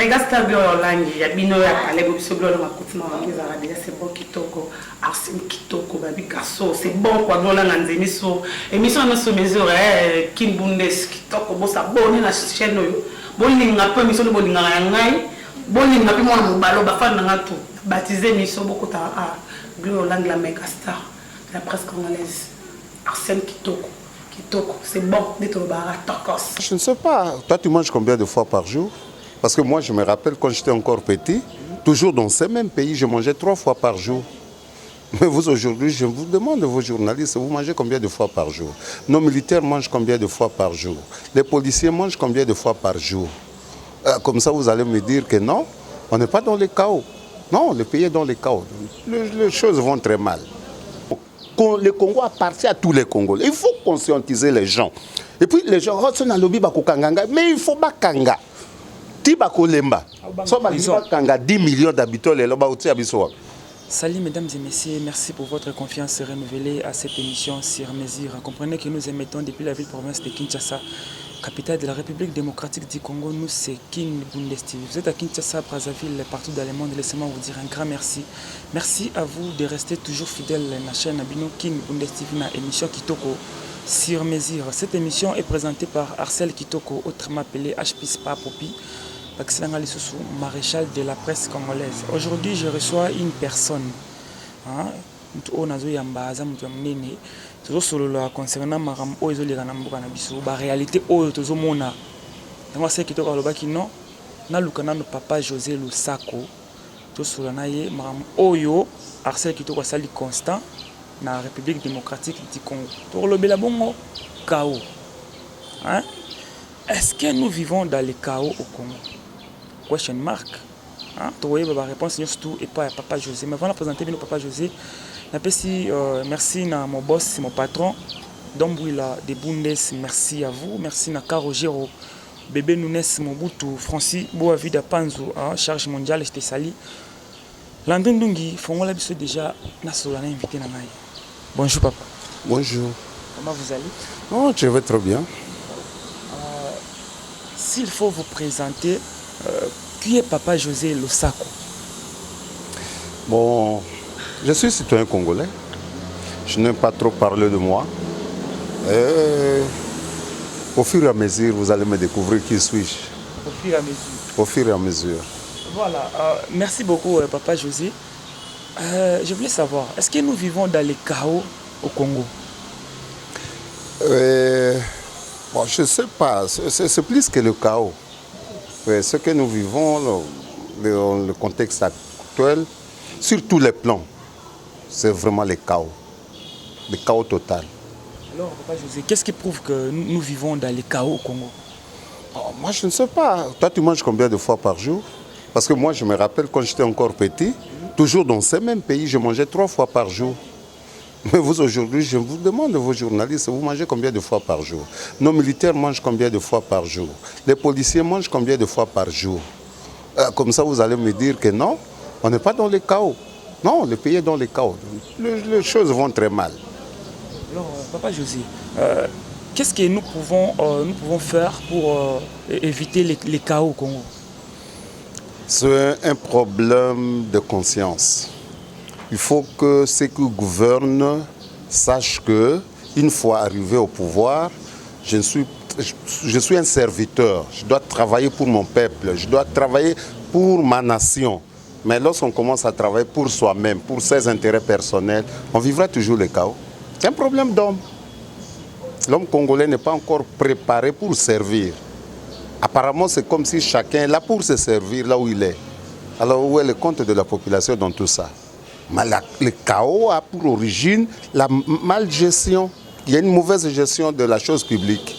Megastar Biolangi, ya bino ya kalebo bisoblo na makutima wangiza radio c'est bon kitoko, Arsène kitoko babi kaso, c'est bon kwa dola na nzemiso. Émission na so mesure King Bundes kitoko bosa boni na chaîne yo. Boni nga pe émission boni nga ngai, boni nga pe mwana mobalo ba fan nga tout. Baptisé émission bokota a Biolangi la Megastar, la presse congolaise. Arsène kitoko. Kitoko, c'est bon, dit au bar tokos. Je ne sais pas, toi tu manges combien de fois par jour? Parce que moi, je me rappelle quand j'étais encore petit, toujours dans ces mêmes pays, je mangeais 3 fois par jour. Mais vous, aujourd'hui, je vous demande, vos journalistes, vous mangez combien de fois par jour? Nos militaires mangent combien de fois par jour? Les policiers mangent combien de fois par jour? Comme ça, vous allez me dire que non, on n'est pas dans le chaos. Non, le pays est dans le chaos. Les choses vont très mal. Le Congo appartient à tous les Congolais. Il faut conscientiser les gens. Et puis, les gens, mais il faut pas kanga. Tibakolemba. 10 millions d'habitants. Salut mesdames et messieurs, merci pour votre confiance renouvelée à cette émission sur mesure. Comprenez que nous émettons depuis la ville-province de Kinshasa, capitale de la République démocratique du Congo. Nous, c'est King Bundes TV. Vous êtes à Kinshasa, Brazzaville, partout dans le monde. Laissez-moi vous dire un grand merci. Merci à vous de rester toujours fidèles à la chaîne Abino King Bundes TV, na émission Kitoko sur mesure. Cette émission est présentée par Arsène Kitoko, autrement appelé HP Spa Popi, maréchal de la presse congolaise. Aujourd'hui, je reçois une personne. Concernant la réalité, papa José Lusako, Arsène Kitoko sali constant na République démocratique du Congo. Pour le Belabongo, chaos. Est-ce que nous vivons dans le chaos au Congo? Question mark. Tu vois, la réponse est tout et pas à Papa José. Mais avant de présenter Papa José, merci à mon boss, mon patron, Dombouila de Bundes, merci à vous. Merci à Caro Gero, Bébé Nunes, Mobutu, Francis Boavida Panzo, charge mondiale, je te salue. Landon Dungi, Fongola Bisso déjà, Nasolana invité Nanaï. Bonjour papa. Bonjour. Comment vous allez? Oh, je vais très bien. S'il faut vous présenter, qui est Papa José Lusako? Bon, je suis citoyen congolais. Je n'aime pas trop parler de moi. Au fur et à mesure, vous allez me découvrir qui suis-je. Au fur et à mesure. Au fur et à mesure. Voilà. Merci beaucoup, Papa José. Je voulais savoir, est-ce que nous vivons dans le chaos au Congo? Bon, je ne sais pas. C'est plus que le chaos. Ce que nous vivons, le contexte actuel, sur tous les plans, c'est vraiment le chaos. Le chaos total. Alors, Papa José, qu'est-ce qui prouve que nous vivons dans le chaos au Congo? Moi, je ne sais pas. Toi, tu manges combien de fois par jour? Parce que moi, je me rappelle, quand j'étais encore petit, toujours dans ces mêmes pays, je mangeais 3 fois par jour. Mais vous, aujourd'hui, je vous demande, vos journalistes, vous mangez combien de fois par jour? Nos militaires mangent combien de fois par jour? Les policiers mangent combien de fois par jour? Comme ça, vous allez me dire que non, on n'est pas dans le chaos. Non, le pays est dans le chaos. Les choses vont très mal. Alors, Papa José, qu'est-ce que nous pouvons faire pour éviter les chaos au Congo? C'est un problème de conscience. Il faut que ceux qui gouvernent sachent qu'une fois arrivé au pouvoir, je suis un serviteur. Je dois travailler pour mon peuple, je dois travailler pour ma nation. Mais lorsqu'on commence à travailler pour soi-même, pour ses intérêts personnels, on vivra toujours le chaos. C'est un problème d'homme. L'homme congolais n'est pas encore préparé pour servir. Apparemment, c'est comme si chacun est là pour se servir là où il est. Alors, où est le compte de la population dans tout ça? Mais le chaos a pour origine la malgestion. Il y a une mauvaise gestion de la chose publique.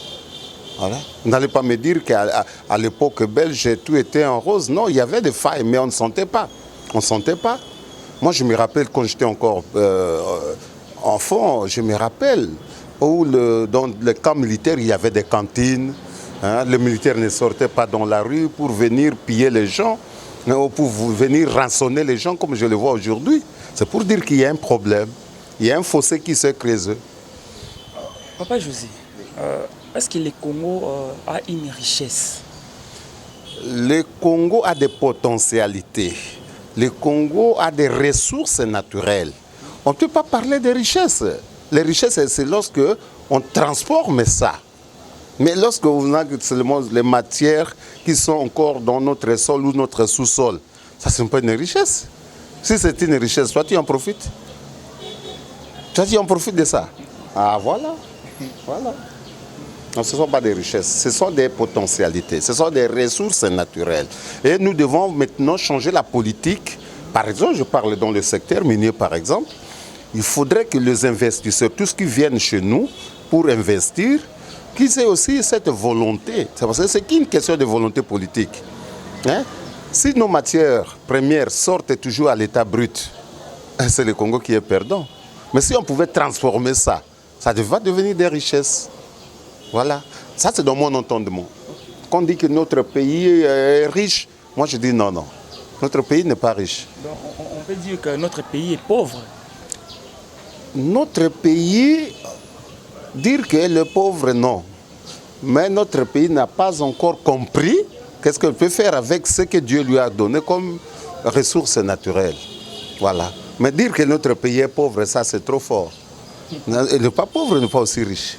Voilà. Vous n'allez pas me dire qu'à l'époque belge, tout était en rose. Non, il y avait des failles, mais on ne sentait pas. On ne sentait pas. Moi, je me rappelle quand j'étais encore enfant, je me rappelle où dans le camp militaire, il y avait des cantines. Les militaires ne sortaient pas dans la rue pour venir piller les gens, pour venir rançonner les gens comme je le vois aujourd'hui. C'est pour dire qu'il y a un problème, il y a un fossé qui s'est creusé. Papa José, est-ce que le Congo a une richesse? le Congo a des potentialités. Le Congo a des ressources naturelles. On ne peut pas parler de richesses. Les richesses, c'est lorsque on transforme ça. Mais lorsque vous avez seulement les matières qui sont encore dans notre sol ou notre sous-sol, ça c'est pas une richesse. Si c'est une richesse, toi tu en profites. Toi tu en profites de ça. Ah voilà. Voilà. Non, ce ne sont pas des richesses, ce sont des potentialités, ce sont des ressources naturelles. Et nous devons maintenant changer la politique. Par exemple, je parle dans le secteur minier par exemple. Il faudrait que les investisseurs, tous qui viennent chez nous pour investir, qu'ils aient aussi cette volonté. C'est parce que c'est une question de volonté politique. Hein? Si nos matières premières sortent toujours à l'état brut, c'est le Congo qui est perdant. Mais si on pouvait transformer ça, ça va devenir des richesses. Voilà. Ça, c'est dans mon entendement. Quand on dit que notre pays est riche, moi je dis non, non. Notre pays n'est pas riche. Donc, on peut dire que notre pays est pauvre. Notre pays, dire qu'il est pauvre, non. Mais notre pays n'a pas encore compris qu'est-ce qu'il peut faire avec ce que Dieu lui a donné comme ressources naturelles. Voilà. Mais dire que notre pays est pauvre, ça c'est trop fort. Il n'est pas pauvre, il n'est pas aussi riche.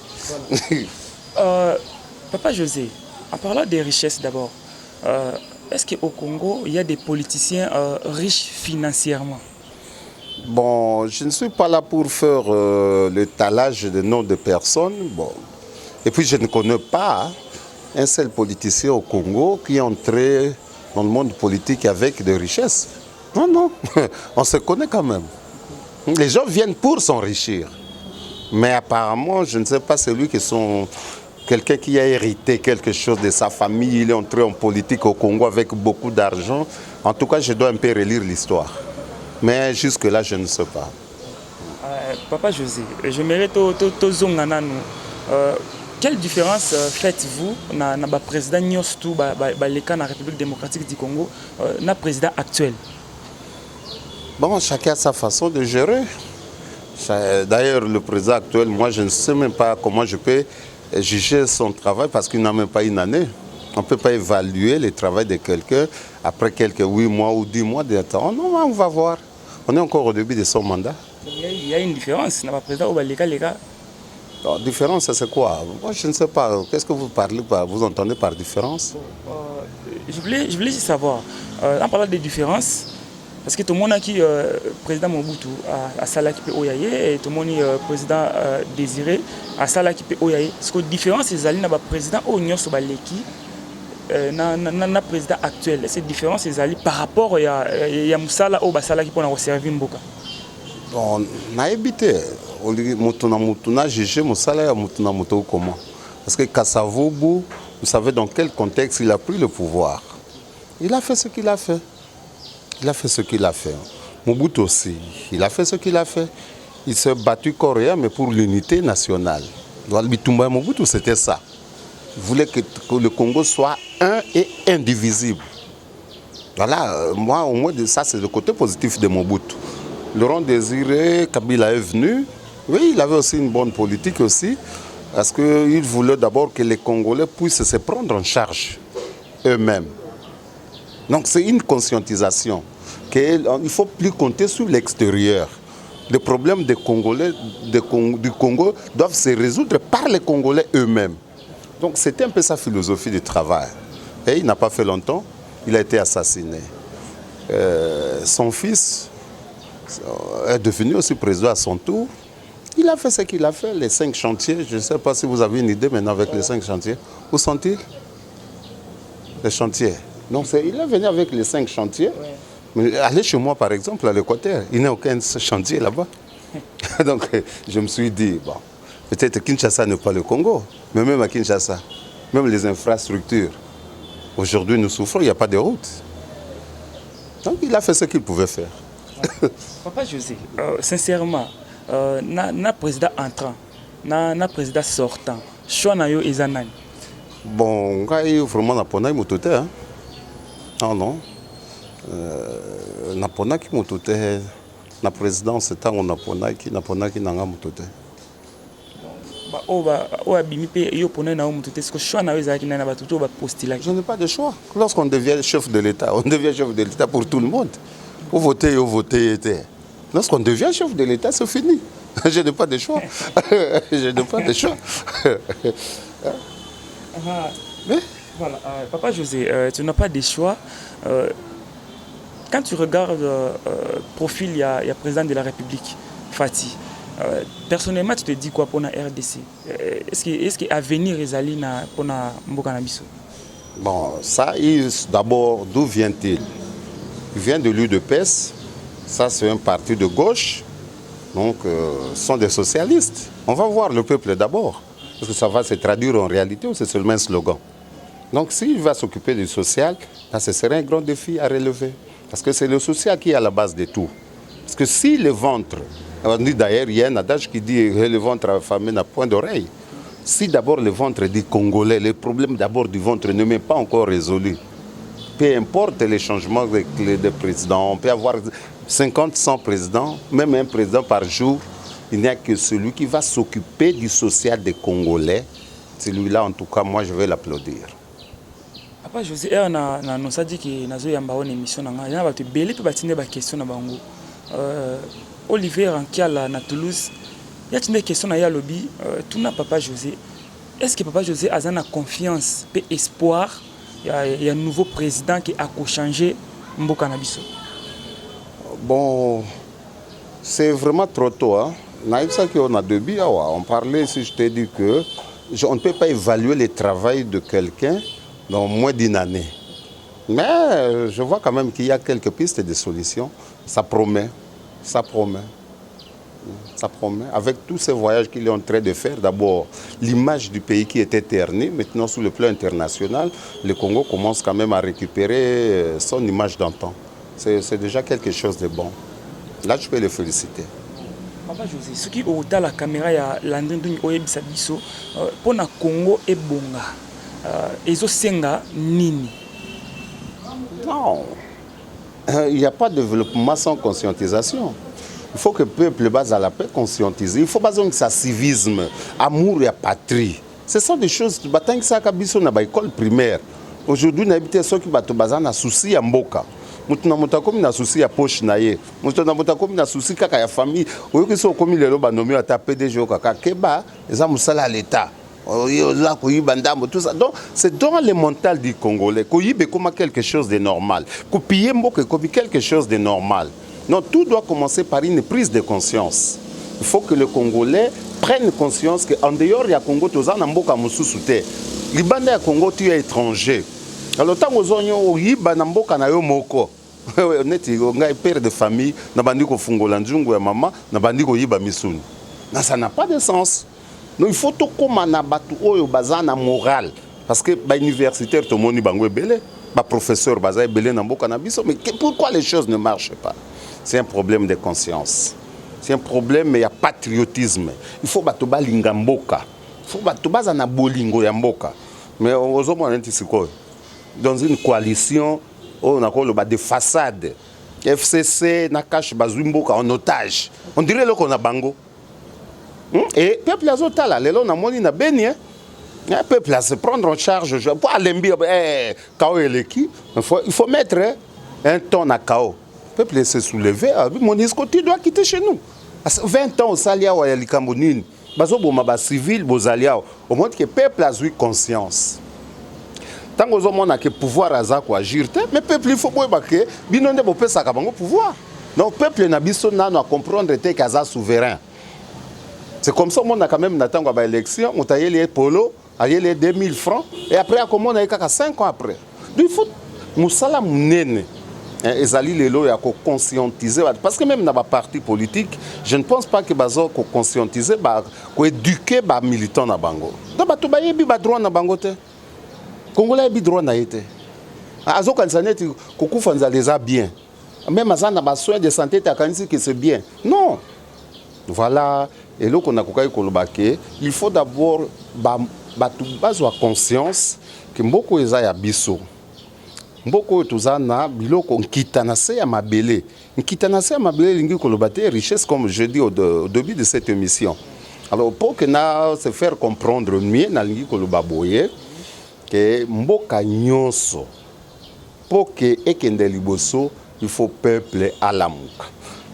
Papa José, en parlant des richesses d'abord, est-ce qu'au Congo, il y a des politiciens riches financièrement? Bon, je ne suis pas là pour faire le talage de noms de personnes. Bon. Et puis je ne connais pas un seul politicien au Congo qui est entré dans le monde politique avec des richesses. Non, non, on se connaît quand même. Les gens viennent pour s'enrichir. Mais apparemment, je ne sais pas, c'est lui qui sont quelqu'un qui a hérité quelque chose de sa famille. Il est entré en politique au Congo avec beaucoup d'argent. En tout cas, je dois un peu relire l'histoire. Mais jusque-là, je ne sais pas. Papa José, j'aimerais quelle différence faites-vous dans le président Nyostou, dans la République démocratique du Congo, dans le président actuel? Bon, chacun a sa façon de gérer. D'ailleurs, le président actuel, moi, je ne sais même pas comment je peux juger son travail parce qu'il n'a même pas une année. On ne peut pas évaluer le travail de quelqu'un après quelques 8 mois ou 10 mois de temps. Non, on va voir. On est encore au début de son mandat. Il y a une différence dans le président ou les gars. La différence, c'est quoi? Moi, je ne sais pas. Qu'est-ce que vous parlez, vous entendez par différence? Je voulais juste savoir, en parlant des différences, parce que tout le monde a qui président Mobutu à Salaki pe Oyaye et tout le monde président Désiré à Salaki pe Oyaye. Parce que la différence c'est que le président Onyo Sobaleki na président actuel. Cette différence c'est par rapport à Moussala ou Salaki pour nous servir Mboka. On a évité. Mutuna jugé Moussala et Mutuna Muto comment? Parce que Kassavoubou, vous savez dans quel contexte il a pris le pouvoir. Il a fait ce qu'il a fait. Il a fait ce qu'il a fait. Mobutu aussi, il a fait ce qu'il a fait. Il s'est battu coréen, mais pour l'unité nationale. Bitumba Mobutu, c'était ça. Il voulait que le Congo soit un et indivisible. Voilà, moi, au moins, ça, c'est le côté positif de Mobutu. Laurent Désiré, Kabila est venu. Oui, il avait aussi une bonne politique aussi. Parce qu'il voulait d'abord que les Congolais puissent se prendre en charge eux-mêmes. Donc c'est une conscientisation qu'il ne faut plus compter sur l'extérieur. Les problèmes des Congolais, du Congo doivent se résoudre par les Congolais eux-mêmes. Donc c'était un peu sa philosophie de travail. Et il n'a pas fait longtemps, il a été assassiné. Son fils est devenu aussi président à son tour. Il a fait ce qu'il a fait, les 5 chantiers. Je ne sais pas si vous avez une idée maintenant avec les 5 chantiers. Où sont-ils? Les chantiers. Donc il est venu avec les 5 chantiers. Mais allez chez moi par exemple à l'Équateur, il n'y a aucun chantier là-bas. Donc je me suis dit, bon, peut-être Kinshasa n'est pas le Congo, mais même à Kinshasa, même les infrastructures, aujourd'hui nous souffrons, il n'y a pas de route. Donc il a fait ce qu'il pouvait faire. Papa José, sincèrement, na président entrant, na président sortant, choix na yo ezanani. Bon, vraiment na pona motote hein. Non non. Na pona ki motote na présidence tant on na pona ki nanga motote. Je n'ai pas de choix. Lorsqu'on devient chef de l'État, on devient chef de l'État pour tout le monde. Vous votez, vous votez. Lorsqu'on devient chef de l'État, c'est fini. Je n'ai pas de choix. Je n'ai pas de choix. Mais? Voilà, Papa José, tu n'as pas de choix. Quand tu regardes le profil, il y a président de la République, Fati. Personnellement, tu te dis quoi pour la RDC? Est-ce qu'à venir, Ezali pour Mboka Nabiso? Bon, ça, d'abord, d'où vient-il? Il vient de l'UDPS. Ça, c'est un parti de gauche. Donc, ce sont des socialistes. On va voir le peuple d'abord. Est-ce que ça va se traduire en réalité ou c'est seulement un slogan? Donc, s'il va s'occuper du social, là, ce serait un grand défi à relever. Parce que c'est le social qui est à la base de tout. Parce que si le ventre, on dit d'ailleurs, il y a un adage qui dit le ventre affamé n'a point d'oreille. Si d'abord le ventre dit Congolais, le problème d'abord du ventre ne m'est pas encore résolu. Peu importe les changements de président, on peut avoir 50, 100 présidents, même un président par jour. Il n'y a que celui qui va s'occuper du social des Congolais. Celui-là, en tout cas, moi, je vais l'applaudir. Papa José, on a dit que nous avons une émission. Il y a des questions. Olivier Rankiala à Toulouse, il y a une question à lobby. Tout n'a Papa José. Est-ce que Papa José a une confiance et espoir? Il y a un nouveau président qui a changé Mboka Nabiso. Bon, c'est vraiment trop tôt. Hein? On a deux billes. On parlait, si je t'ai dit que on ne peut pas évaluer le travail de quelqu'un dans moins d'une année. Mais je vois quand même qu'il y a quelques pistes de solutions. Ça promet. Ça promet. Ça promet. Avec tous ces voyages qu'il est en train de faire, d'abord, l'image du pays qui était ternie, maintenant sur le plan international, le Congo commence quand même à récupérer son image d'antan. C'est déjà quelque chose de bon. Là, je peux le féliciter. Papa José, ce qui est au la caméra, il y a l'André Oyebisabiso, pour le Congo et Bonga, et Senga Nini. Non. Il n'y a pas de développement sans conscientisation. Il faut que le peuple base à la paix conscientiser. Il faut baser sur civisme, amour et patrie. Ce sont des choses qui sont dans l'école primaire. Aujourd'hui, on a habité ceux qui ont un souci à Mboka. Nous avons un souci à poche. Nous avons un souci à la famille. Nous avons un souci à la PDG. Nous avons un souci à l'État. Donc, c'est dans le mental du Congolais qu'il y a quelque chose de normal. Qu'il y a quelque chose de normal. Donc, tout doit commencer par une prise de conscience. Il faut que le Congolais prenne conscience qu'en dehors du Congo, tu as un mboka mususute. Libanda ya Congo, tu es étranger. Alors, tant que tu as un mboka na yo moko, père de famille, na bandi ko fungola njungu ya mama, na bandi ko yiba misuni. Ça n'a pas de sens. Donc il faut tout comme on a battu au bazana moral parce que les universitaires tout le monde est belé, les professeurs bazay belé dans beaucoup nabiso, mais pourquoi les choses ne marchent pas? C'est un problème de conscience. C'est un problème mais il y a patriotisme. Il faut battu balinga mboka. Il faut battu bazana bolingo ya mboka. Mais aux hommes on est ici quoi? Dans une coalition on a quoi des façades. FCC na cache bazumboka en otage. On dirait qu'on a bango. Et le peuple a les gens ont na beni, le peuple a se prendre en charge pour aller KO il faut mettre un ton à KO. Le peuple s'est soulevé, mon discours tu dois quitter chez nous. 20 ans au Salia ou à Likambonine, bazo boma civil bozalia au moins que le peuple a eu conscience. Tant que on a que pouvoir agir, mais le peuple il faut que binonde bo pesa ka bango pouvoir. Donc le peuple na biso na comprendre que kaza souverain. C'est comme ça qu'on a quand même attendu à l'élection, on a eu les polos, on a eu les 2000 francs, et après, on a eu 5 ans après. Donc il faut Moussala Mounene, et Ali Lelo, il y a conscientiser, parce que même dans les partis politiques, je ne pense pas que Bazo conscientiser, éduquer les militants dans Bango. Donc il y a des droits dans Bango. Congolais ont des droits dans Bango. Azo Kansanet, Kokou Fanza les a bien. Même à des soins de santé, tu as que c'est bien. Non. Voilà. Et là, il faut d'abord avoir conscience que beaucoup de gens ont biso. Beaucoup de gens ont kitanase à mabele. Kitanase à mabele, c'est richesse, comme je dis au début de cette émission. Alors, pour que nous se faire comprendre mieux, nalingi koloba boye que mboka nyonso pour que ekende liboso, il faut peuple à la mouka.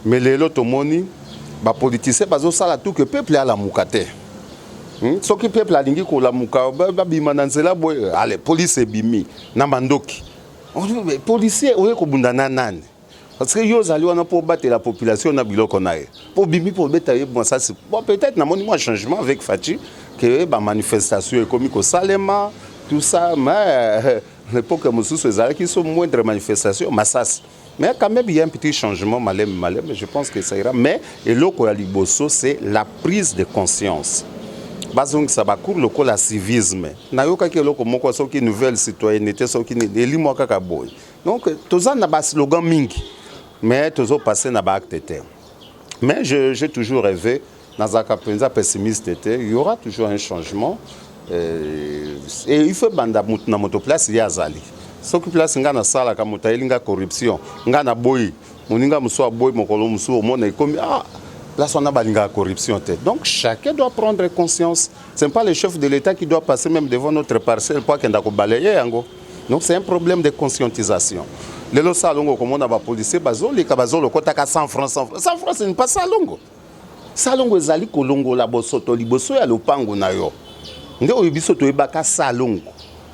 Mais les autres moni, ba politiciens bazo sala tout que peuple à la mouka te. Ce qui peuple a lingi ko la mouka ba bima nanzela boye, allez police bimi na mandoki. Policier oye ko bundana nani. Parce que yo zali wana pour battre la population na biloko nae. Pour bimi pour betaye bon ça c'est bon peut-être na moni moi changement avec Fati que ba manifestation économique au Salema tout ça mais l'époque Moussous ezali qui sont moindre manifestation massas. Mais quand même il y a un petit changement malem mais je pense que ça ira mais et loko ya liboso c'est la prise de conscience. Bazong sabakour loko la civisme. Na yoka ke loko moko soki nouvelle citoyenneté soki eli mo kaka boy. Donc tozan na ba slogan mingi. Mais toujours passé na ba acte. Mais j'ai toujours rêvé dans un capenza pessimiste il y aura toujours un changement et il faut banda na motoplace ya zali. Soki place nga na sala ka motayelinga corruption, nga na boy, moninga muso boy mokolo muso mona comme place on a balinga corruption tête. Donc chacun doit prendre conscience. Ce n'est pas le chef de l'État qui doit passer même devant notre parcelle pour qu'il ko balayer yango. Donc c'est un problème de conscientisation. Les lots salongo comme on a ba policier bazo les kabazo le kotaka 100 francs 100 francs c'est pas salongo. Salongo ezali kolongo la bosoto liboso ya lopango na yo. Nde oyibiso to ebaka salongo.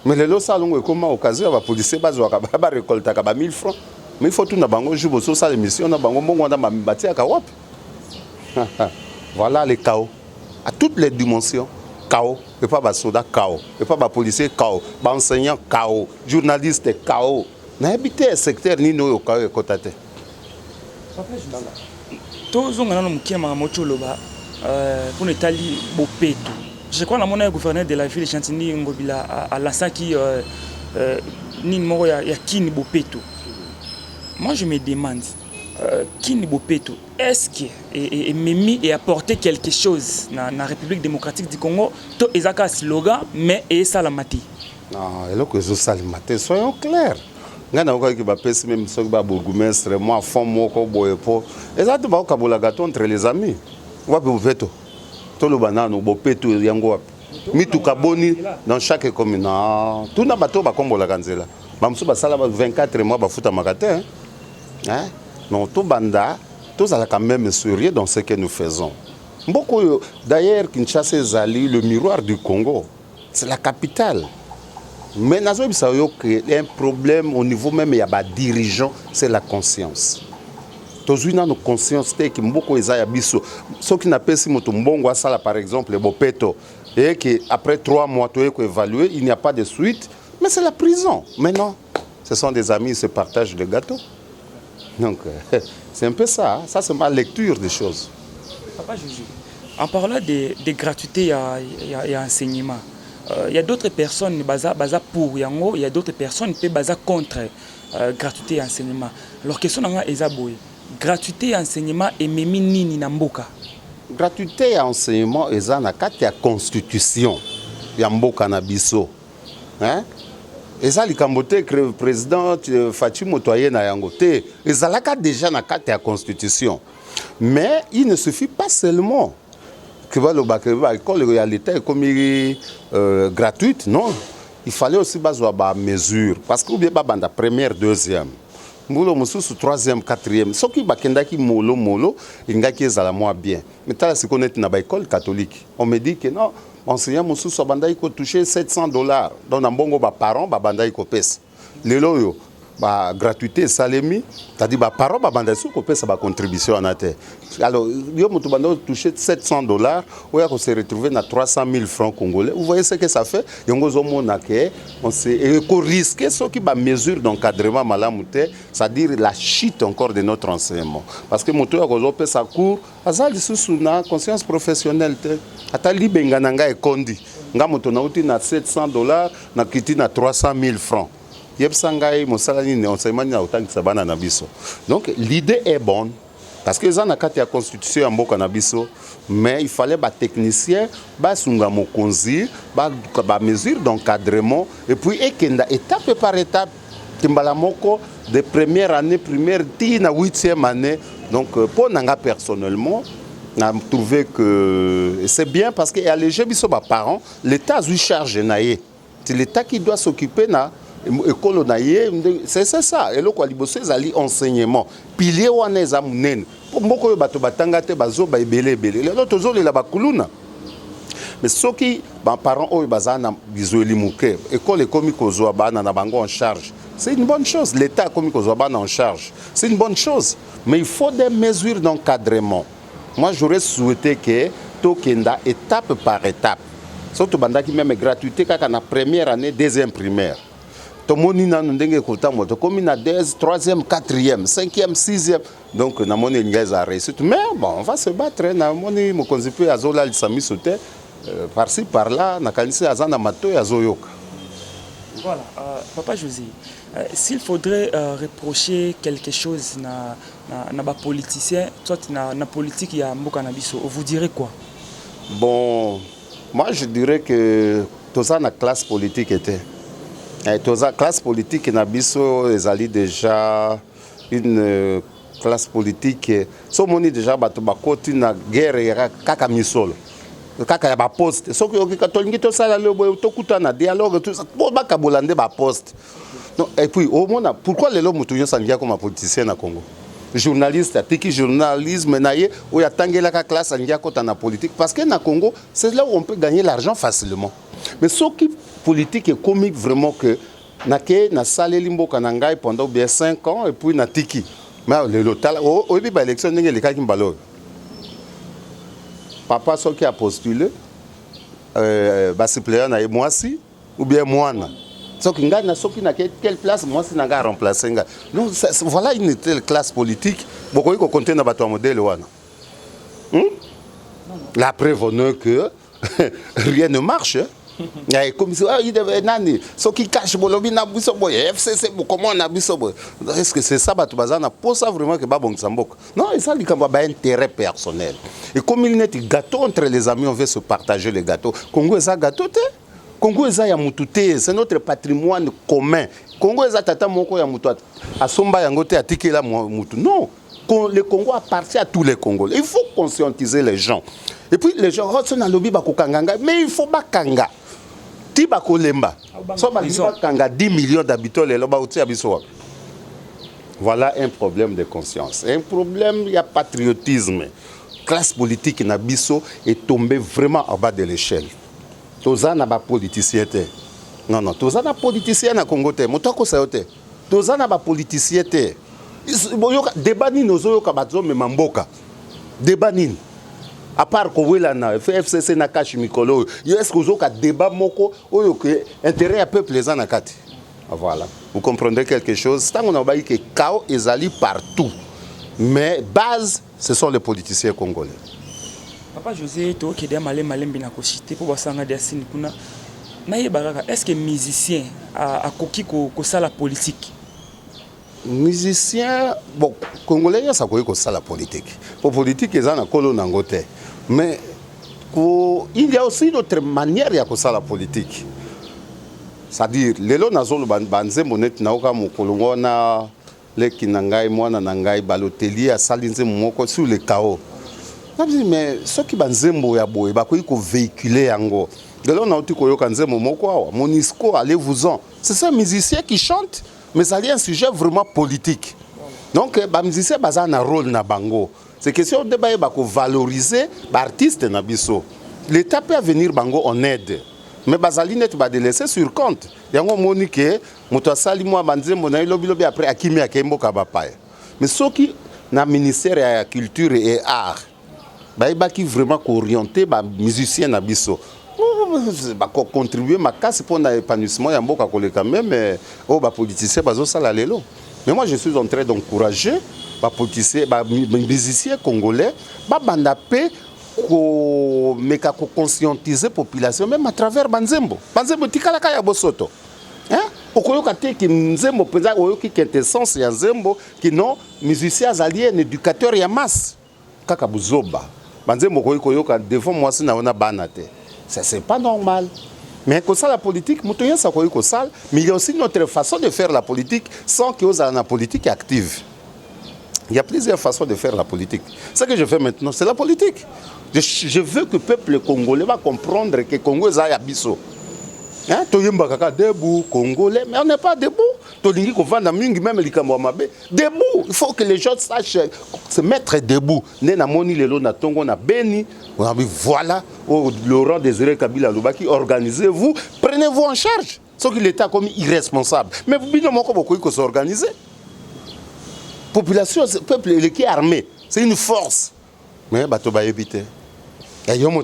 Mais les lots salongo comment occasion ba policier bazo ba récolter ka ba 1000 francs. Mais il faut tout na bango ju boso sa émission na bango mbongo na mabati aka wap. Voilà les chaos à toutes les dimensions. Chaos, et pas soda chaos, et pas policier chaos, enseignant chaos, journaliste chaos. Na habité un secteur ni no chaos kotate. Tous on a nos kiama mocholoba pour netali bopeto. Je crois la monnaie gouverneur de la ville de Chantilly Ngobila à l'instant qui ni moro ya kini bopeto. Moi je me demande Kini Bopeto, est-ce que Mimi a apporté quelque chose dans la République démocratique du Congo? To ezaka slogan, mais et ça la mati. Non, et là que je salimate, soyons clairs. Ngana oka ki ba pesi même so ba bourgmestre, moi fond moko boyepo. Ezatu ba ka bola gâteau entre les amis. Wapi Bopeto. To lo banano Bopeto yango wapi. Mitu kaboni dans chaque commune. Non, tout na bato ba kombola kanzela. Ba msu ba sala 24 mois ba futa makate. Hein? Non, tout banda, tous allons quand même sourire dans ce que nous faisons. Beaucoup, d'ailleurs, Kinshasa Zali, le miroir du Congo, c'est la capitale. Mais nous avons un problème au niveau même, il y a des dirigeants, c'est la conscience. Tous nous avons conscience que beaucoup de gens, ceux qui n'ont pas si mbongo sala par exemple, le Bopeto, et qu'après 3 mois, tu es évalué, il n'y a pas de suite, mais c'est la prison. Mais non, ce sont des amis, ils se partagent le gâteau. Donc, c'est un peu ça. Hein? Ça, c'est ma lecture des choses. Papa Jésus, en parlant de gratuité et enseignement, il y a d'autres personnes qui pour Yango, il y a d'autres personnes qui sont contre gratuité et enseignement. Alors, question est gratuité et enseignement et Mimi Nini Namboka. Gratuité et enseignement, ils ont la constitution. Yamboka Nabiso. Hein? Et ça, le président Fatima Motoye na yangote, ils ont déjà la constitution. Mais il ne suffit pas seulement que l'école comme gratuite, non. Il fallait aussi des mesures. Parce que bien la première, deuxième. Moulo mususu troisième, quatrième. Ce qui bakendaki molo, ingaki ezala moi bien. Mais là, c'est qu'on est dans l'école catholique. On me dit que non. Enseignant mususu banda iko toucher $700. Donc na mbongo ba parents ba banda iko pesa. Lelo yo ba gratuité salemi, c'est-à-dire ba parents ba banda su ko pesa ba contribution en terre. Alors yo mutu banda toucher $700, oya ko se retrouver na 300 000 francs congolais. Vous voyez ce que ça fait? Yongo zo mona ke on se ko risquer ce qui ba mesure d'encadrement malamute, c'est-à-dire la chute encore de notre enseignement. Parce que mutu ya ko zo pesa cours, azali susu na conscience professionnelle te. Ata libenga nanga ekondi nga moto na uti na $700 na kiti na 300 000 francs yebsa ngai mosala ni enseignement na utangisa bana na biso. Donc l'idée est bonne parce que ça na kati ya constitution ya mboka na biso, mais il fallait ba technicien ba sunga mokonzi ba mesure d'encadrement et puis ekenda étape par étape timbala moko de première année primaire ti na 8e année. Donc pour nanga personnellement On a trouvé que c'est bien parce qu'il y a les jeunes parents, l'État a eu charge naïe. C'est l'État qui doit s'occuper na école naïe, c'est ça. Et là quoi liboso ezali enseignement. Pilier wana eza munene. Mboko yo bato batanga te bazo ba ebele. Lelo tozo lela bakuluna. Mais ceux qui parents oyo bazana bizoeli muke, école ekomi kozwa bana na bango en charge. C'est une bonne chose. L'État a commis kozwa bana en charge. C'est une bonne chose. Mais il faut des mesures d'encadrement. Moi, j'aurais souhaité que Tokenda, étape par étape, surtout bandaki même gratuité quand la première année, deuxième primaire. Tout le monde n'a pas comme na 3e, 4e, 5e, 6e. Donc, na moni ngaz a réussi. Mais bon, on va se battre. Na moni mo konzipe azola lisami sote par-ci par-là, na kanisi azana mato ya zoyoka. Voilà, Papa José, s'il faudrait reprocher quelque chose na politicien, soit na politique ya mboka na biso, vous direz quoi? Bon, moi je dirais que tout ça na classe politique était. Tout ça classe politique na biso ezali déjà une classe politique. So moni déjà bato bakoti na guerre ya kaka misolo. Kaka ya ba poste so que catholique to sala le to kutana dialogue tout ça pour baka bolande ba poste. Non, et puis au moins pourquoi les hommes mutuyo sangia comme politicien na Congo? Journaliste tiki journalisme naie ou ya tangela ka classe sangia kota na politique parce que na Congo c'est là où on peut gagner l'argent facilement. Mais ce qui politique est comique vraiment que na salé limbo kanangai pendant bien 5 ans et puis na tiki. Mais le lotal au bi ba élection ndenge le ka kimbalo. Papa, ce qui a postulé, suppléant na moi si ou bien moi na. Ce qui n'a quelle place moi si n'a remplacé. Non, voilà une telle classe politique. Beaucoup de compter na bateau modèle wana. La preuve est que rien ne marche. Comme ça, il devait nani. Ce qui cache bolobi na biso boy, FCC comment na biso boy. Est-ce que c'est ça bato bazana pour ça vraiment que babong sambok? Non, et ça il y a intérêt personnel. Et comme il n'est gâteau entre les amis, on veut se partager les gâteaux. Congo est un gâteau te. Congo est un yamutute, c'est notre patrimoine commun. Congo est un tata moko yamutu. Asomba yangote atikela mutu. Non. Le Congo appartient à tous les Congolais. Il faut conscientiser les gens. Et puis les gens, mais il faut bakanga. Tibako lemba. So bakanga 10 millions d'habitants les loba uti abiso. Voilà un problème de conscience. Un problème, il y a patriotisme. Classe politique nabiso est tombée vraiment en bas de l'échelle. Toza na ba politicien te. Non, toza na politicien na Congo te. Motoko sayote. Toza na ba politicien te. Débat nini ozoyoka bazo me mamboka. Débat nini. À part Kowela na FCC na kashi mikolo, est-ce que ozoka débat moko oyo que intérêt à peuple les anakati. Voilà. Vous comprenez quelque chose? Tant on a baillé que chaos ezali partout. Mais base, ce sont les politiciens congolais. Papa José, to ki dem malem bina ko cité pour basanga de asini kuna. Na yebaka, est-ce que musicien a koki ko sala politique? Musicien, bon, Congolais, ça ça la politique. Pour politique, ils ont un colon en côté. Mais il y a aussi une autre manière de faire la politique. C'est-à-dire, les gens qui ont banzé monet naoka mukolongo na le kinangai mwana nangai baloteli a salinze moko sur le chaos. Mais ceux qui banzé mboya boye ba ko véhiculer yango. Les gens na uti koyoka nzemo moko awa Monisco allez-vous-en. C'est ça musicien qui chante. Mais ça y est un sujet vraiment politique. Donc, les musiciens ont un rôle dans bango. C'est question de valoriser les artistes na biso. L'État peut venir bango en aide. Mais bazali net ba de laisser sur compte. Yango monike moto asali moi banzembo na lobi après akimi akembo kabapaya. Mais ceux qui na ministère de la culture et art ba qui vraiment orienté ba musiciens na biso. Contribuer ma casse pour l'épanouissement ya mboka koleka même oh ba politicien bazo sala lelo. Mais moi je suis en train d'encourager ba politicien ba musiciens congolais ba bandapé ko meka ko conscientiser population même à travers banzembo tikala kaya bosoto hein okoyoka te ki nzembo penza oyoki quintessence ya nzembo ki non musicien azali un éducateur ya masse kaka buzoba banzembo koyoka devant moi sina ona banate. Ça, c'est pas normal. Mais comme ça, la politique, mais il y a aussi notre façon de faire la politique sans que vous ayez une politique active. Il y a plusieurs façons de faire la politique. Ce que je fais maintenant, c'est la politique. Je veux que le peuple congolais va comprendre que le Congo est à Bisso. Hein? Debout, Congolais, mais on n'est pas debout. Même debout. Il faut que les gens sachent se mettre debout. Voilà, Laurent Désiré Kabila Loubaki, organisez-vous, prenez-vous en charge. Ce que l'État a commis irresponsable. Mais vous ne pouvez pas s'organiser. Population, peuple qui est armé, c'est une force. Mais bato ba éviter. Vous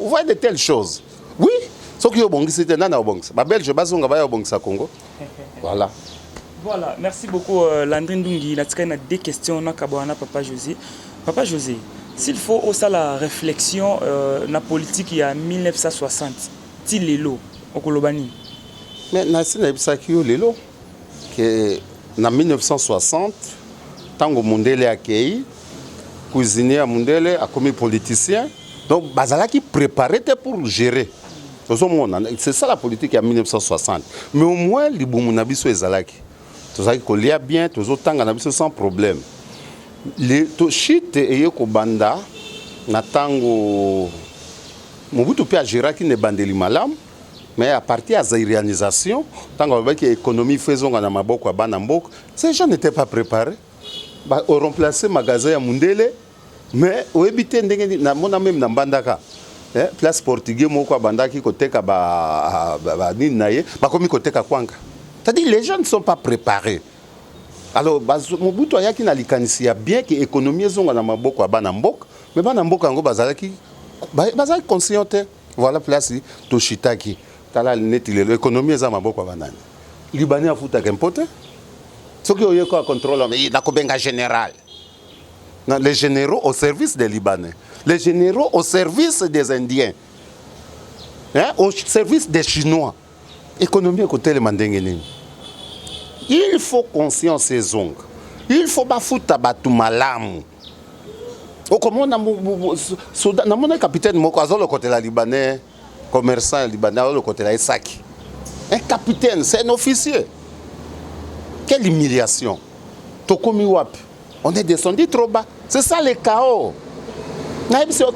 voyez de telles choses. Oui, ce qui est bon, c'est un bon. Ma Belge, je vais bon Congo. Voilà. Voilà, merci beaucoup Landrine Ndungi. Il y a deux questions na Papa José. Papa José, s'il faut aussi la réflexion na politique il y a 1960, Tilelo au Kolobani. Mais nasi na bisaki lelo que en 1960, tango Mundele accueilli, cuisinier à Mundele a commis politicien, donc bazala qui préparait pour gérer. C'est ça la politique en 1960. Mais au moins les Boumunabiso et Zalaki, tout ça qui lia bien, tout ça tanga nabiso sans problème. Les toshite et yokobanda na tango Mobutu pe agera qui ne bandeli malam. Mais à partir de la zaïrianisation, tant que l'économie faisait dans Maboko à Banambok, ces gens n'étaient pas préparés. Ils ont remplacé le magasin à Mundele, mais ils ont habité même dans Bandaka. Place portugais, Moko à Bandaki, côté Ninaye, comme côté Kwanga. C'est-à-dire les gens ne sont pas préparés. Alors, Mobutu a qui n'a bien que l'économie est dans Maboko à Banambok, mais Banambok en Bazalaki, Bazalaki conscient. Voilà place Toshitaki. L'économie est à Maboko banane. Libanais a foutu un pote. Ce qui est au contrôle, mais il y a un général. Les généraux au service des Libanais. Les généraux au service des Indiens. Hein? Au service des Chinois. Économie à côté de Mandengeni. Il faut conscience et ongles. Il faut pas foutre à malam. Au comment on a capitaine Mokazo le côté de la Libanais. Commerçant libanais, le côté de la Esaki. Un capitaine, c'est un officier. Quelle humiliation. On est descendu trop bas. C'est ça le chaos.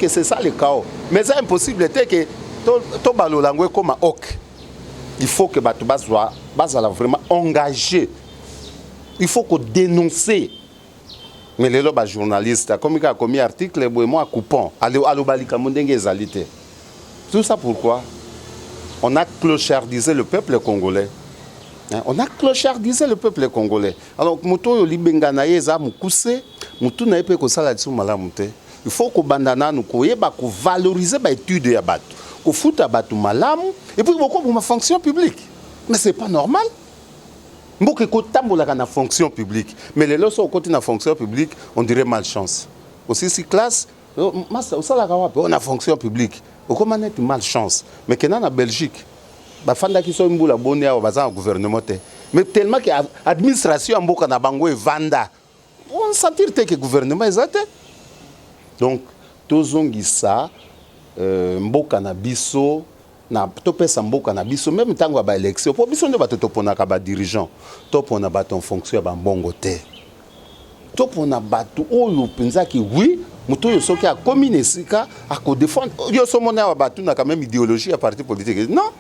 C'est ça le chaos. Mais c'est impossible que tout langue comme un ok. Il faut que Batouba soit vraiment engagé. Il faut qu'on dénonce. Mais les journalistes, comme il a commis un article, moi, coupant. Tout ça pourquoi? On a clochardisé le peuple congolais. On a clochardisé le peuple congolais. Alors, il faut que bandana nous valoriser l'étude de Yabat. Qu'on foute à Batou Malam et puis beaucoup pour ma fonction publique. Mais c'est pas normal. Beaucoup de la fonction publique. Mais les lois au côté de la fonction publique, on dirait malchance. Aussi, si classe, on a fonction publique. Comment est malchance? Mais qu'il y a en Belgique, qui sont en gouvernement. Mais tellement que l'administration est vanda. On sentir que le gouvernement est athée. Donc, tous les gens mboka na biso na topesa mboka na biso même tango ba élection po biso ndo bato topona ka ba dirigeant topona bato en fonction ba mbongo te topona bato oyo penza ki oui muto yo soki a commune sika a ko défendre yo so mona bato na quand même idéologie à parti politique non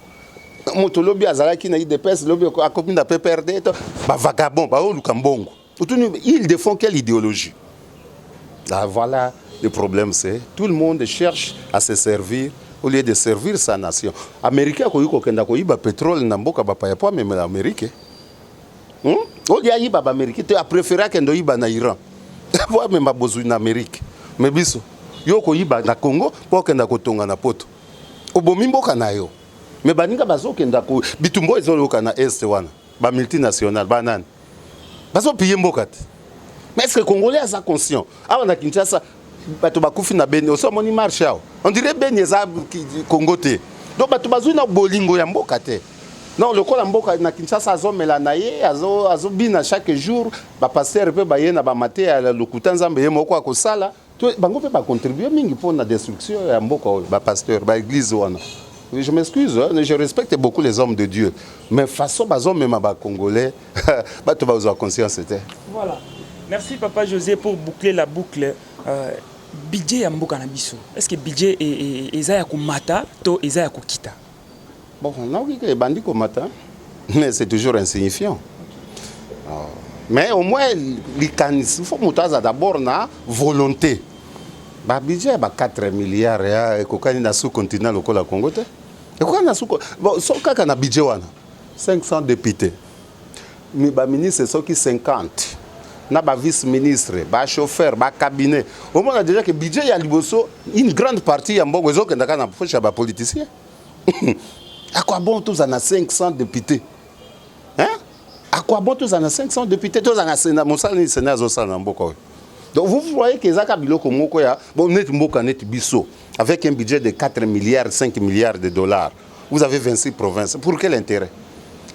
muto lobi azalaki na IDPS lobi a commune na PPRD ba vagabond ba oluka mbongo il défend quelle idéologie là voilà. Le problème, c'est que tout le monde cherche à se servir au lieu de servir sa nation. Les Américains ont eu le pétrole dans le pays, même l'Amérique. Au lieu de l'Amérique, tu as préféré qu'il y ait en Iran. Tu as même besoin d'Amérique. Mais biso, yo ko yiba na Congo pour que na kotonga na poto. Obomimbo kana yo. Mais baninga bazo kenda ko bitumbo ezolo kana est wana. Ba multinational banane. Bazo payer mbokat. Mais est-ce que les Congolais sont conscients? Ah on a Kinshasa bato bakufi na beni oso moni marché on dirait beni za Congo te donc bato bazu na bolingo ya mboka te non le kola mboka na Kinshasa azo melanaye azo bina chaque jour ba pasteur pe ba yena ba maté ya lokuta nzambe ye moko akosala to bango pe ba contribuer mingi pour la destruction ya mboka ba pasteur ba église wana. Je m'excuse, hein, je respecte beaucoup les hommes de Dieu, mais façon bazo même ba congolais bato bazo conscience c'était. Voilà. Merci Papa José pour boucler la boucle. Budget ya mboka na biso. Est-ce que budget eza ya komata to eza ya kokita? Bon, non, il bandit komata, mais c'est toujours insignifiant. Mais au moins, il faut que d'abord na volonté. Le budget est 4 milliards et il y a sous-continent le Congo. Bon, si on a un budget, 500 députés. Mais le ministre, c'est 50. Na ba vice-ministre, ba chauffeur, ba cabinet. Au moins, on a déjà que le budget, il y a une grande partie, il y a un politicien. À quoi bon tous en a 500 députés? Hein? À quoi bon tous en a 500 députés? Tous en a Sénat, mon salaire, Sénat, donc vous voyez que Zaka Biloko Moko ya, bon, net Mboka net Bisso, avec un budget de 4 milliards, 5 milliards de dollars, vous avez 26 provinces. Pour quel intérêt?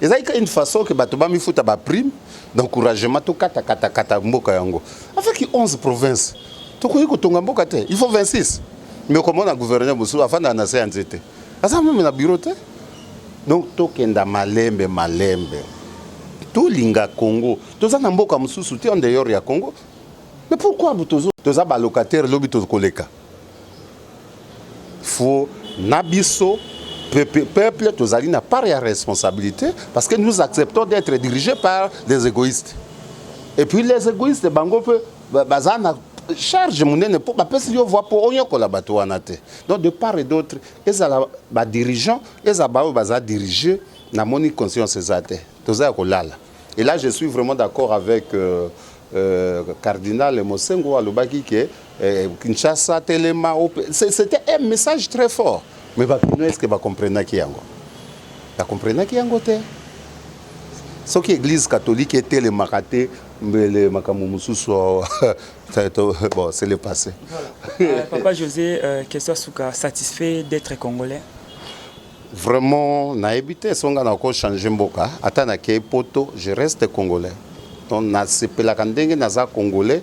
Et ça, il y a une façon que Batoba mi fout à prime d'encouragement to kata Mboka yango. Avec 11 provinces, il faut 26. Mais comment on a gouverné Moussou avant d'annoncer un zété? Ça même na bureau. Donc, tokenda malembe. Tout linga Congo. Tout ça n'a pas Moussou soutien en dehors du Congo. Mais pourquoi vous avez des locataires qui sont koleka? Il faut nabiso peuple tozali n'a pas de responsabilité parce que nous acceptons d'être dirigés par des égoïstes. Et puis les égoïstes bango peut bazana charge monene pour ba pesi yo voix pour onyo kola bato wanate. Donc de part et d'autre, les ba dirigeants, les abao baza diriger na moni conscience ezate. Toza kolala. Et là je suis vraiment d'accord avec Cardinal Mosengo Alobaki que Kinshasa Telema c'était un message très fort. Mais est-ce que va comprendre qui yango? Va comprendre qui yango te? Ce qui l'église catholique était le maraté, mais le makamusu soit bon, c'est le passé. Voilà. Papa José, question souka satisfait d'être congolais? Vraiment, na habité songa na ko changer mboka, atana ke poto, je reste congolais. Donc na sepela kandenge naza congolais.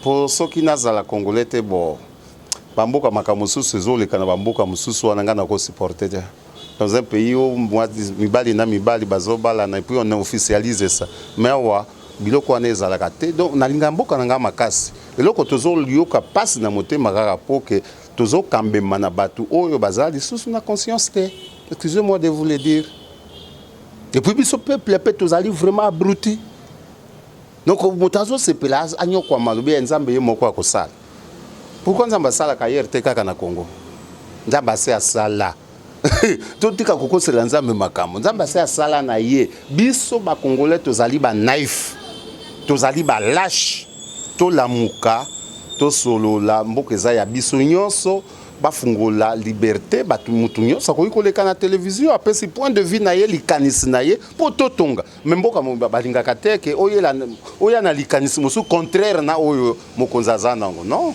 Pour ceux qui n'ont pas congolais, c'est bon. Bamboka makamusu sezo le kana bamboka mususu wananga na ko supporter. Dans un pays où moi mibali na mibali bazobala na puis on officialise ça. Mais wa biloko wana ezalaka te. Donc na linga mboka nanga makasi. Eloko tozo lioka passe na motema kaka po que tozo kambema na batu oyo bazali sous na conscience te. Excusez-moi de vous le dire. Et puis biso peuple peut tozali vraiment abruti. Donc motazo sepela anyo kwa malobi nzambe ye moko akosala. Pourquoi nzamba sala ka hier te kaka na Congo? Nzamba se asala. Totika kokosela nzambe makambo. Nzamba se asala na ye. Biso ba Congolais tozali ba naïf. Tozali ba lâche. To lamuka, to solola mboka eza ya biso nyonso. Bafungola liberté batu mutu nyonso ko koleka na télévision apesi point de vue na ye likanisi na ye po totonga memboka balingaka te ke oya na likanisi mosu contraire na oyo mokonzaza nango non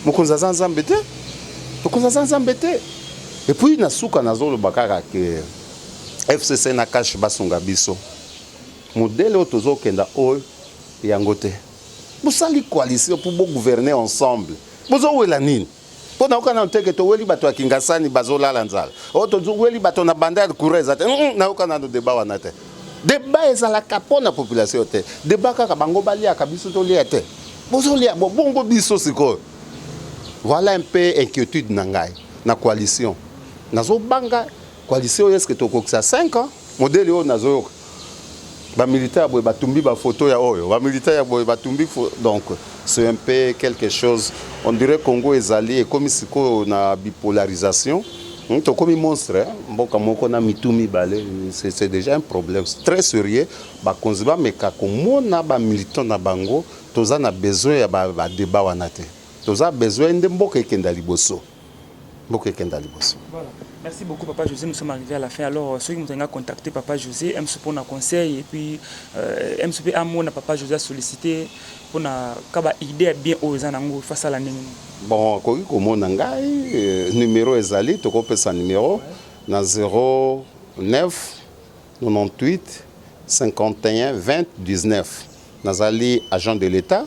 mokonzaza nzambe te mokonzaza nzambe te. Et puis na suka nazolo bakaka ke FCC na cash basunga biso modèle otozo kenda oyo yango te bosali coalition pour gouverner ensemble bozo wela nini? Pona ukana nteke to weli bato akingasani bazolala nzala. O to weli bato na banda kureza te. Na ukana ndo débat wana te. Débat ezala kapona population te. Débat kaka bango balia kabiso to lia te. Bozo lia bongo biso siko. Voilà un peu inquiétude nangai na coalition. Nazo banga coalition est-ce que to kokisa 5 ans modèle yo nazo ba militaire boy batumbi ba photo ya oyo. Ba militaire boy batumbi donc c'est un peu quelque chose. On dirait que Congo est allé et comme si on a bipolarisation, c'est comme un monstre. C'est déjà un problème très sérieux. Mais quand on a des militants na bango, on a besoin de débat. On a besoin de Mboka Voilà. Merci beaucoup Papa José, nous sommes arrivés à la fin. Alors ceux qui nous ont contacté Papa José, MSP pour un conseil et puis MSP à mon Papa José a sollicité pour na kaba idée bien aux anango face à la nini. Bon, koki komona ngai numéro ezali toko pesa numéro na 09 98 51 20 19. Nazali agent de l'État,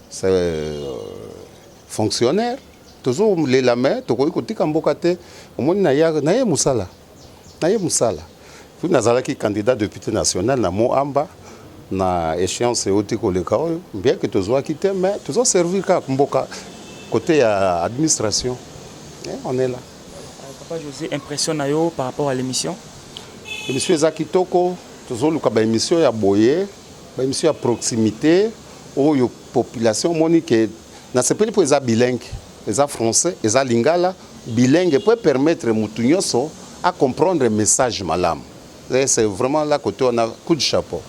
c'est fonctionnaire. Toujours les lamets, toko kotika mboka te, omoni na ye musala. Na ye musala. Puis nazala ki candidat député national na Moamba. na échéance oti koleka oyo bien que tozwaki te mais tozoservir kaka mboka côté ya administration. On est là. Papa José, impression na yo par rapport à l'émission? Émission eza kitoko, tozoluka émission ya boye, émission ya proximité oyo population moni que na sepeli po eza bilingue, eza français, eza lingala, bilingue peut permettre mutu nyonso à comprendre le message malam. C'est vraiment là côté on a coup de chapeau.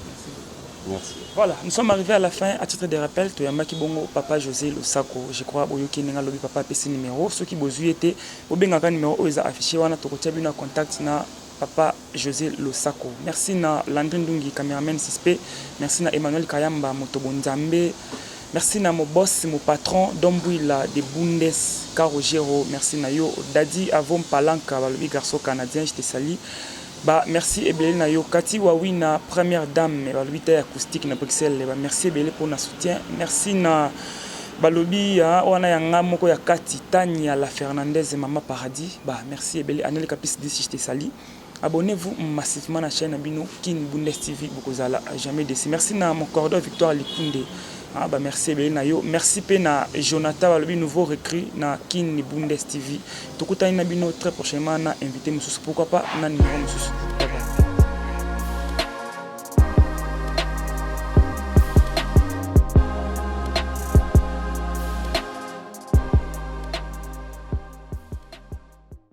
Merci. Voilà, nous sommes arrivés à la fin. À titre de rappel, tu as Maki Bongo, Papa José Losako. Je crois que tu as lobby Papa PC numéro. Ceux qui besoin été, au benga numéro où ils ont affiché, on a trouvé un contact na Papa José Losako. Merci na Landrine Dungi, caméraman suspect. Merci na Emmanuel Kayamba, Motobonzambe. Merci na mon boss, mon patron, Dombouila de Bundes, Karogero. Merci na yo, Dadi Avom Palanka, le garçon canadien, je te salue. Bah, merci Ebele na yo Kati Wawi na première dame ba lobita acoustique na Bruxelles. Bah, merci Ebele pour na soutien. Merci na balobi wana ya ngamoko ya Kati Tania la Fernandez Mama Paradis. Bah, merci Ebele Anel Capis 10 je te salue. Abonnez-vous massivement à la chaîne Abino Kin Bundes TV Bokozala jamais déçu. Merci na mon cordon Victoire Likunde. Ah bah merci Ebele na yo. Merci pe na Jonathan balobi nouveau recrue na Kin Bundes TV. Tokuta ina bino très prochainement na invité monsieur pourquoi pas na numéro monsieur.